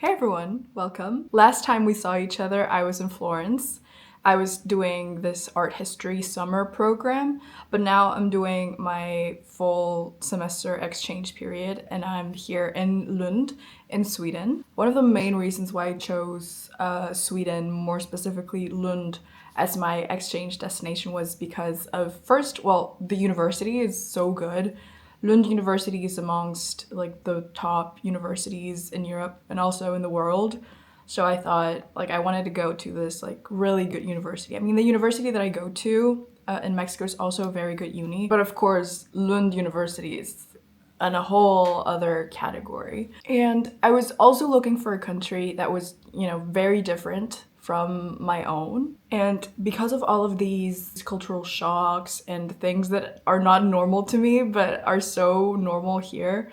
Hey everyone, welcome. Last time we saw each other, I was in Florence. I was doing this art history summer program, but now I'm doing my full semester exchange period and I'm here in Lund in Sweden. One of the main reasons why I chose Sweden, more specifically Lund, as my exchange destination was because of first, well, the university is so good. Lund University is amongst like the top universities in Europe and also in the world. So I thought like I wanted to go to this like really good university. I mean, the university that I go to in Mexico is also a very good uni, but of course Lund University is in a whole other category. And I was also looking for a country that was, very different from my own. And because of all of these cultural shocks and things that are not normal to me but are so normal here,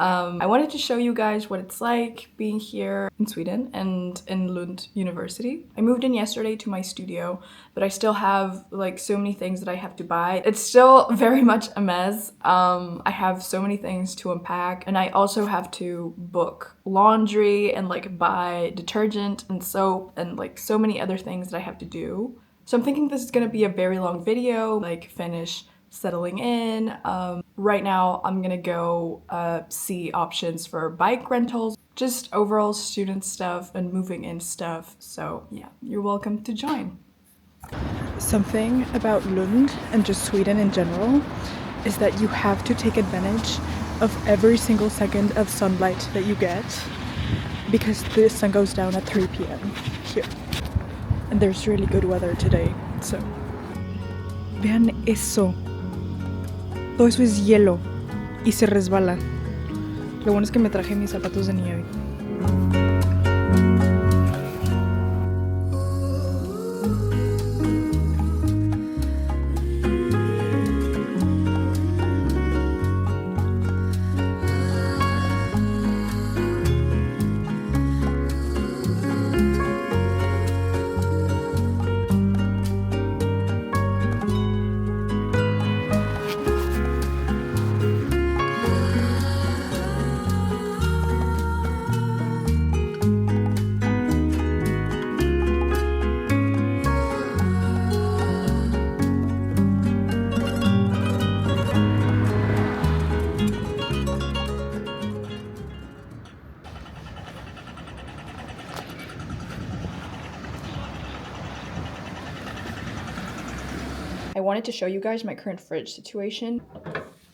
I wanted to show you guys what it's like being here in Sweden and in Lund University. I moved in yesterday to my studio, but I still have like so many things that I have to buy. It's still very much a mess. I have so many things to unpack, and I also have to book laundry and like buy detergent and soap and like so many other things that I have to do. So I'm thinking this is gonna be a very long video, like finish settling in. Right now I'm gonna go see options for bike rentals, just overall student stuff and moving in stuff. So yeah, you're welcome to join. Something about Lund and just Sweden in general is that you have to take advantage of every single second of sunlight that you get because the sun goes down at 3 p.m. here. And there's really good weather today, so. Vean eso. Todo eso es hielo y se resbala. Lo bueno es que me traje mis zapatos de nieve. I wanted to show you guys my current fridge situation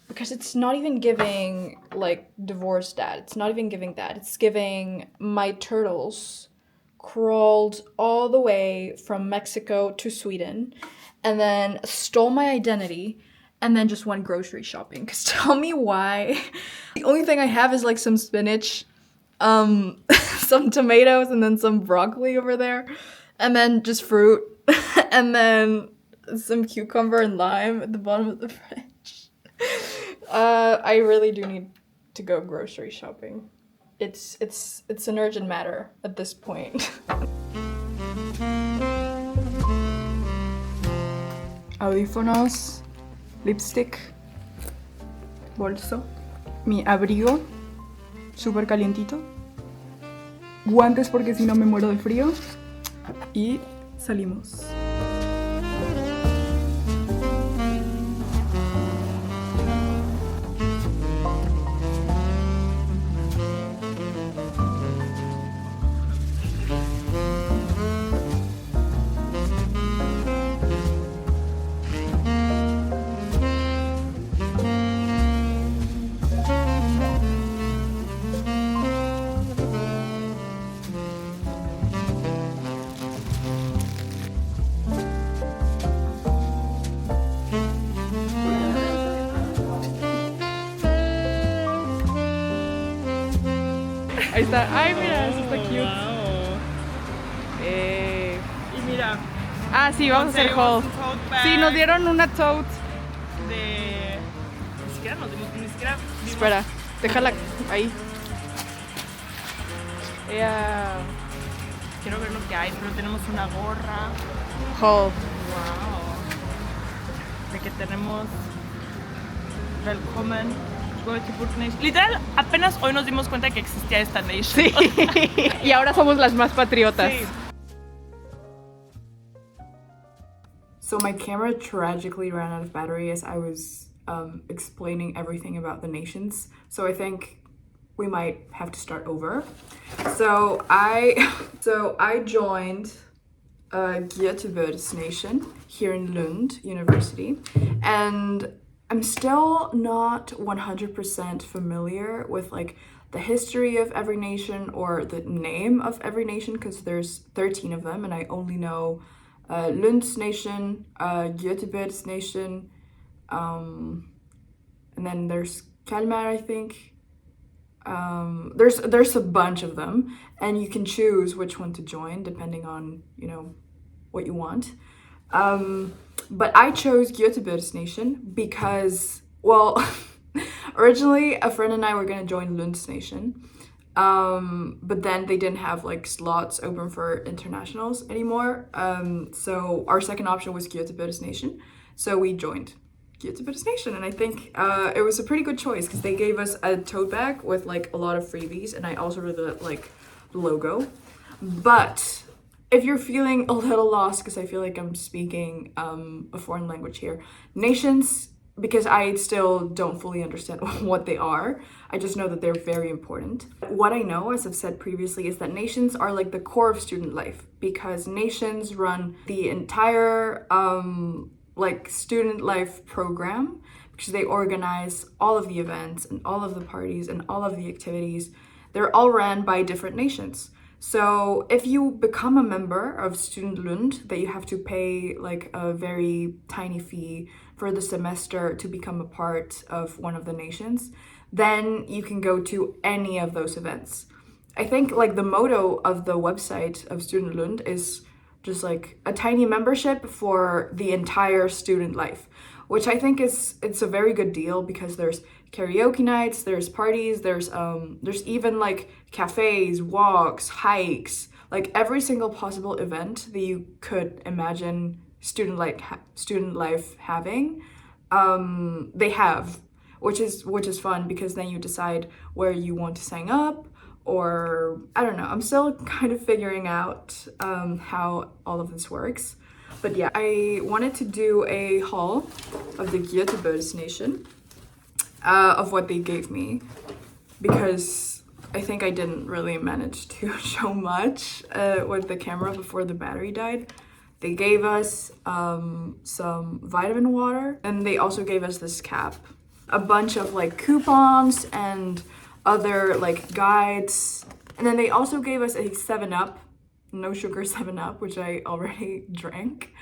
because it's not even giving like divorce dad. It's not even giving that. It's giving my turtles crawled all the way from Mexico to Sweden and then stole my identity and then just went grocery shopping. Because tell me why. The only thing I have is like some spinach, some tomatoes, and then some broccoli over there, and then just fruit, and then some cucumber and lime at the bottom of the fridge. I really do need to go grocery shopping. It's an urgent matter at this point. Audífonos, lipstick, bolso, mi abrigo, súper calientito, guantes porque si no me muero de frío y salimos. Ahí está. Ay, mira, eso está cute. Wow. Y mira. Ah, sí, vamos a hacer haul. Sí, nos dieron una tote. Ni siquiera nos dimos, ni siquiera vimos. Espera, déjala ahí. Quiero ver lo que hay, pero tenemos una gorra. Haul. Wow. De que tenemos Willkommen Göteborg Nation. Literal, apenas hoy nos dimos cuenta que existía esta nation. Sí. Y ahora somos las más patriotas. Sí. So my camera tragically ran out of battery as I was explaining everything about the nations. So I think we might have to start over. So I joined Göteborgs nation here in Lund University, and I'm still not 100% familiar with like the history of every nation or the name of every nation, because there's 13 of them and I only know Lund's nation, Göteborgs nation, and then there's Kalmar, I think. There's a bunch of them, and you can choose which one to join depending on, you know, what you want. But I chose Göteborgs nation because, well, originally a friend and I were gonna join Lund's nation. But then they didn't have like slots open for internationals anymore. So our second option was Göteborgs nation. So we joined Göteborgs nation, and I think it was a pretty good choice because they gave us a tote bag with like a lot of freebies, and I also really like the logo. But if you're feeling a little lost, because I feel like I'm speaking a foreign language here, nations, because I still don't fully understand what they are. I just know that they're very important. What I know, as I've said previously, is that nations are like the core of student life, because nations run the entire like student life program, because they organize all of the events and all of the parties and all of the activities. They're all ran by different nations. So if you become a member of Student Lund, that you have to pay like a very tiny fee for the semester to become a part of one of the nations, then you can go to any of those events. I think like the motto of the website of Student Lund is just like a tiny membership for the entire student life, which I think it's a very good deal, because there's karaoke nights, there's parties, there's even like cafes, walks, hikes, like every single possible event that you could imagine student life having, they have, which is fun, because then you decide where you want to sign up, or I don't know. I'm still kind of figuring out how all of this works. But yeah, I wanted to do a haul of the Göteborgs nation, of what they gave me, because I think I didn't really manage to show much with the camera before the battery died. They gave us some vitamin water, and they also gave us this cap, a bunch of like coupons and other like guides, and then they also gave us a 7-Up, no sugar 7-Up, which I already drank,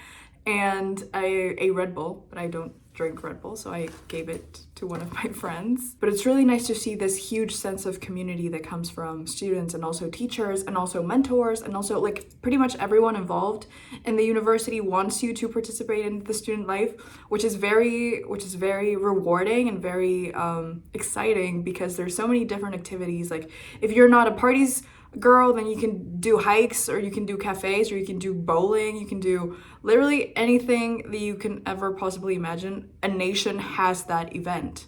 and a Red Bull, but I don't drink Red Bull, so I gave it to one of my friends. But it's really nice to see this huge sense of community that comes from students and also teachers and also mentors, and also like pretty much everyone involved in the university wants you to participate in the student life, which is very rewarding and very exciting, because there's so many different activities. Like if you're not a parties girl, then you can do hikes, or you can do cafes, or you can do bowling, you can do literally anything that you can ever possibly imagine. A nation has that event,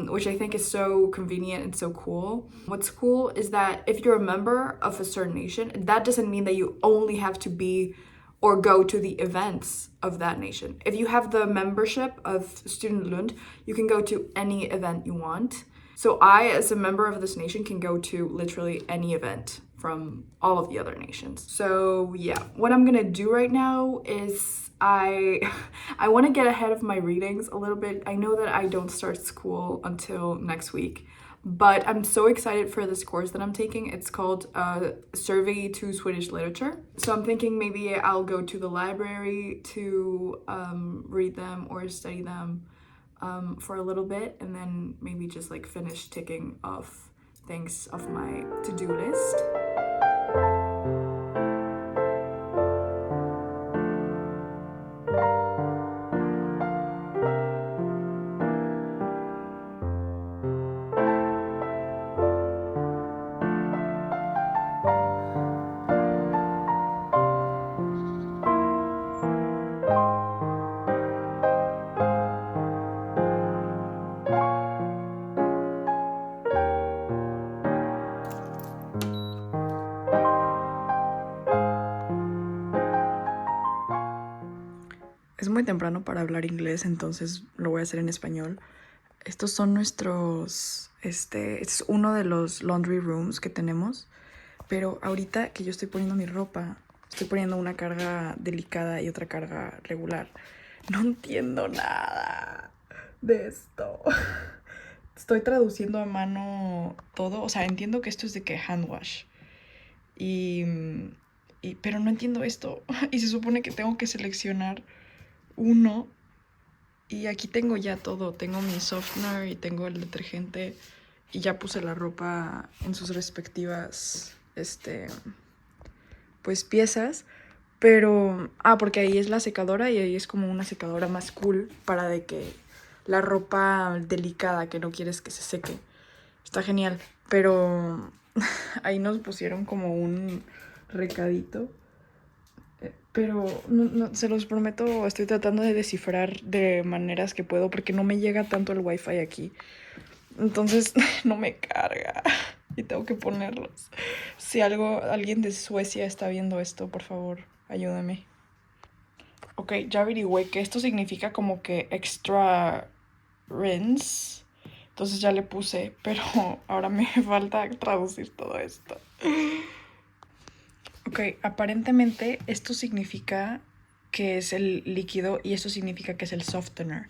which I think is so convenient and so cool. What's cool is that if you're a member of a certain nation, that doesn't mean that you only have to be or go to the events of that nation. If you have the membership of Student Lund, you can go to any event you want. So I, as a member of this nation, can go to literally any event from all of the other nations. So yeah, what I'm gonna do right now is I want to get ahead of my readings a little bit. I know that I don't start school until next week, but I'm so excited for this course that I'm taking. It's called Survey to Swedish Literature. So I'm thinking maybe I'll go to the library to read them or study them for a little bit, and then maybe just like finish ticking off things off my to-do list. muy temprano para hablar inglés, entonces lo voy a hacer en español. Estos son nuestros, este es uno de los laundry rooms que tenemos, pero ahorita que yo estoy poniendo mi ropa, estoy poniendo una carga delicada y otra carga regular. No entiendo nada de esto. Estoy traduciendo a mano todo, o sea, entiendo que esto es de que hand wash. Pero no entiendo esto. Y se supone que tengo que seleccionar uno. Y aquí tengo ya todo. Tengo mi softener y tengo el detergente. Y ya puse la ropa en sus respectivas, pues piezas. Pero, porque ahí es la secadora y ahí es como una secadora más cool para de que la ropa delicada que no quieres que se seque. Está genial. Pero ahí nos pusieron como un recadito. Pero no, se los prometo, estoy tratando de descifrar de maneras que puedo porque no me llega tanto el wifi aquí. Entonces no me carga y tengo que ponerlos. Si alguien de Suecia está viendo esto, por favor, ayúdame. Ok, ya averigüé que esto significa como que extra rinse. Entonces ya le puse, pero ahora me falta traducir todo esto. Ok, aparentemente esto significa que es el líquido y esto significa que es el softener.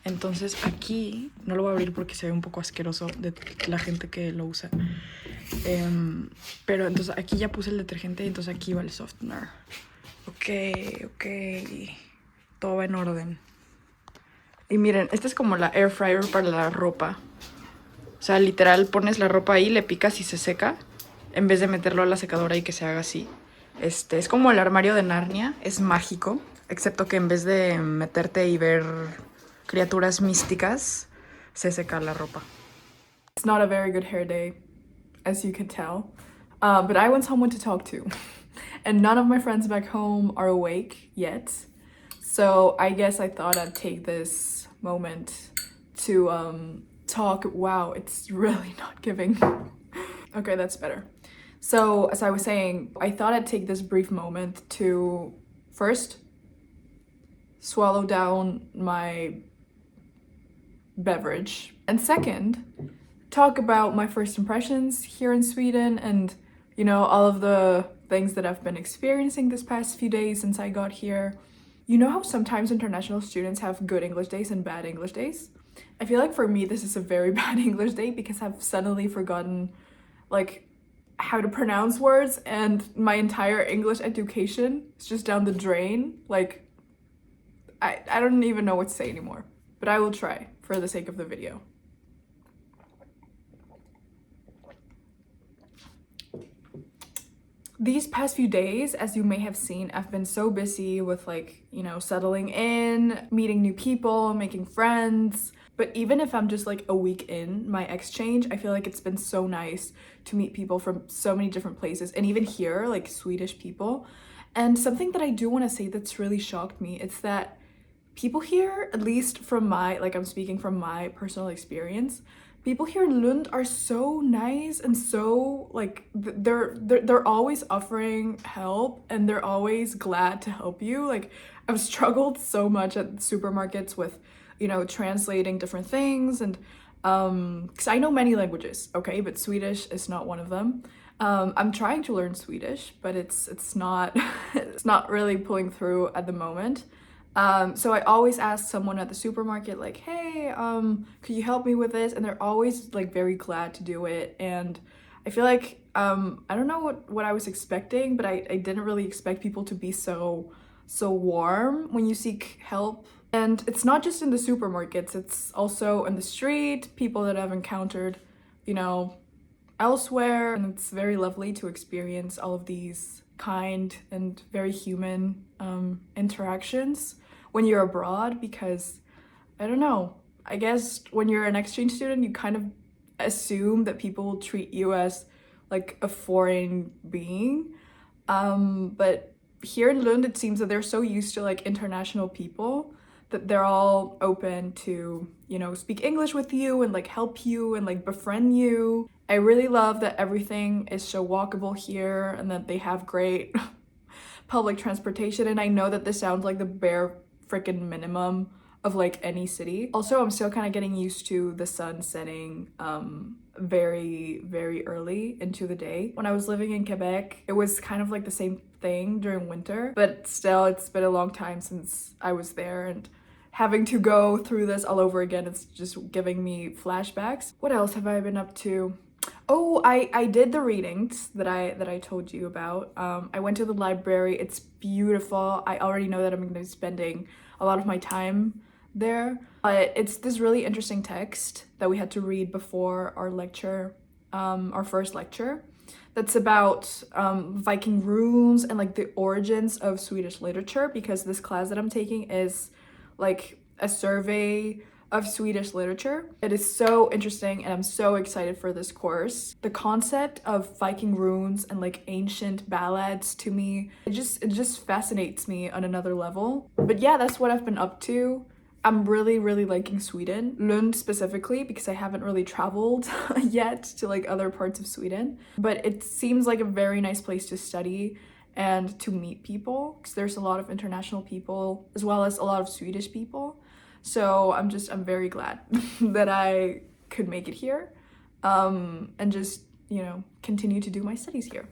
Entonces aquí, no lo voy a abrir porque se ve un poco asqueroso de la gente que lo usa. Pero entonces aquí ya puse el detergente y entonces aquí va el softener. Ok. Todo va en orden. Y miren, esta es como la air fryer para la ropa. O sea, literal pones la ropa ahí, le picas y se seca. En vez de meterlo a la secadora y que se haga así. Es como el armario de Narnia, es mágico, excepto que en vez de meterte y ver criaturas místicas, se seca la ropa. It's not a very good hair day, as you can tell, but I want someone to talk to, and none of my friends back home are awake yet, so I guess I thought I'd take this moment to talk. Wow, it's really not giving. Okay, that's better. So, as I was saying, I thought I'd take this brief moment to first swallow down my beverage, and second, talk about my first impressions here in Sweden and, you know, all of the things that I've been experiencing this past few days since I got here. You know how sometimes international students have good English days and bad English days? I feel like for me, this is a very bad English day because I've suddenly forgotten, like, how to pronounce words, and my entire English education is just down the drain. Like, I don't even know what to say anymore, but I will try for the sake of the video. These past few days, as you may have seen, I've been so busy with, like, you know, settling in, meeting new people, making friends. But even if I'm just like a week in my exchange, I feel like it's been so nice to meet people from so many different places, and even here, like Swedish people. And something that I do want to say that's really shocked me, it's that people here, at least from my, like, I'm speaking from my personal experience, people here in Lund are so nice and so, like, they're always offering help and they're always glad to help you. Like, I've struggled so much at supermarkets with, you know, translating different things, and because I know many languages, okay, but Swedish is not one of them. I'm trying to learn Swedish, but it's not it's not really pulling through at the moment. So I always ask someone at the supermarket, like, hey, could you help me with this? And they're always like very glad to do it. And I feel like I don't know what I was expecting, but I didn't really expect people to be so warm when you seek help. And it's not just in the supermarkets, it's also in the street, people that I've encountered, you know, elsewhere. And it's very lovely to experience all of these kind and very human interactions when you're abroad, because I don't know, I guess when you're an exchange student, you kind of assume that people will treat you as like a foreign being. But here in Lund, it seems that they're so used to like international people that they're all open to, you know, speak English with you and like help you and like befriend you. I really love that everything is so walkable here and that they have great public transportation. And I know that this sounds like the bare freaking minimum of like any city. Also, I'm still kind of getting used to the sun setting very, very early into the day. When I was living in Quebec, it was kind of like the same thing during winter, but still it's been a long time since I was there, and having to go through this all over again, it's just giving me flashbacks. What else have I been up to? Oh, I did the readings that I told you about. I went to the library. It's beautiful. I already know that I'm going to be spending a lot of my time there, but it's this really interesting text that we had to read before our lecture, our first lecture, that's about Viking runes and like the origins of Swedish literature, because this class that I'm taking is like a survey of Swedish literature. It is so interesting, and I'm so excited for this course. The concept of Viking runes and like ancient ballads, to me, it just fascinates me on another level. But yeah, that's what I've been up to. I'm really, really liking Sweden, Lund specifically, because I haven't really traveled yet to like other parts of Sweden. But it seems like a very nice place to study and to meet people, because there's a lot of international people as well as a lot of Swedish people. So I'm very glad that I could make it here, and just, you know, continue to do my studies here.